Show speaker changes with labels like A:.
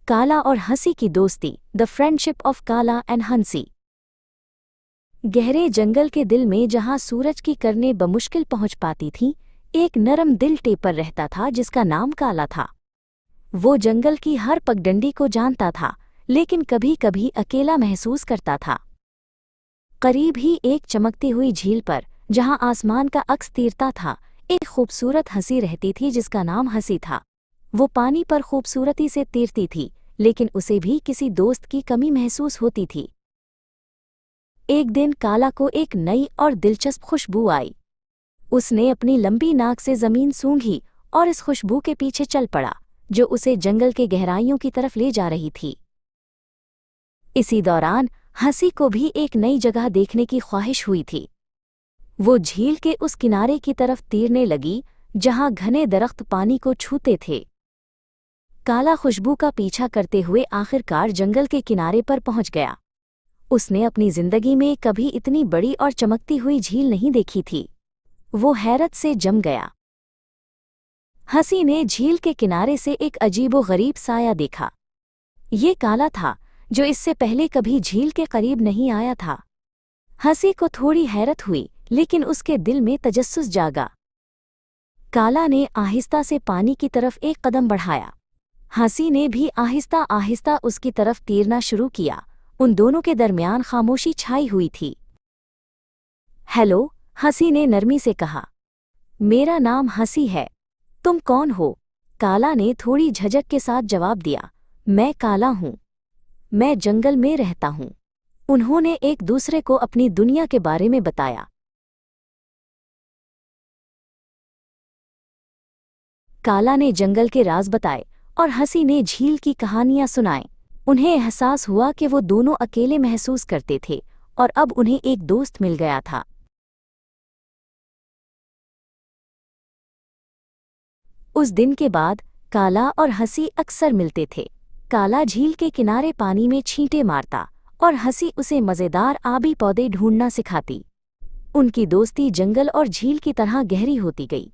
A: काला और हंसी की दोस्ती, द फ्रेंडशिप ऑफ काला एंड हंसी। गहरे जंगल के दिल में जहां सूरज की किरणें बमुश्किल पहुंच पाती थीं, एक नरम दिल टेपर रहता था जिसका नाम काला था। वो जंगल की हर पगडंडी को जानता था, लेकिन कभी कभी अकेला महसूस करता था। करीब ही एक चमकती हुई झील पर, जहां आसमान का अक्स तीरता था, एक खूबसूरत हंसी रहती थी जिसका नाम हंसी था। वो पानी पर खूबसूरती से तैरती थी, लेकिन उसे भी किसी दोस्त की कमी महसूस होती थी। एक दिन काला को एक नई और दिलचस्प खुशबू आई। उसने अपनी लंबी नाक से जमीन सूंघी और इस खुशबू के पीछे चल पड़ा, जो उसे जंगल के गहराइयों की तरफ ले जा रही थी। इसी दौरान हंसी को भी एक नई जगह देखने की ख्वाहिश हुई थी। वो झील के उस किनारे की तरफ तैरने लगी जहां घने दरख्त पानी को छूते थे। काला खुशबू का पीछा करते हुए आखिरकार जंगल के किनारे पर पहुंच गया। उसने अपनी जिंदगी में कभी इतनी बड़ी और चमकती हुई झील नहीं देखी थी। वो हैरत से जम गया। हंसी ने झील के किनारे से एक अजीबो-गरीब साया देखा। ये काला था, जो इससे पहले कभी झील के करीब नहीं आया था। हंसी को थोड़ी हैरत हुई, लेकिन उसके दिल में तजस्सुस जागा। काला ने आहिस्ता से पानी की तरफ एक कदम बढ़ाया। हंसी ने भी आहिस्ता आहिस्ता उसकी तरफ तैरना शुरू किया। उन दोनों के दरमियान खामोशी छाई हुई थी। हेलो, हंसी ने नरमी से कहा। मेरा नाम हंसी है। तुम कौन हो? काला ने थोड़ी झिझक के साथ जवाब दिया। मैं काला हूँ। मैं जंगल में रहता हूँ। उन्होंने एक दूसरे को अपनी दुनिया के बारे में बताया। काला ने जंगल के राज बताए और हंसी ने झील की कहानियां सुनाई। उन्हें एहसास हुआ कि वो दोनों अकेले महसूस करते थे और अब उन्हें एक दोस्त मिल गया था। उस दिन के बाद काला और हंसी अक्सर मिलते थे। काला झील के किनारे पानी में छींटे मारता और हंसी उसे मज़ेदार आबी पौधे ढूंढना सिखाती। उनकी दोस्ती जंगल और झील की तरह गहरी होती गई।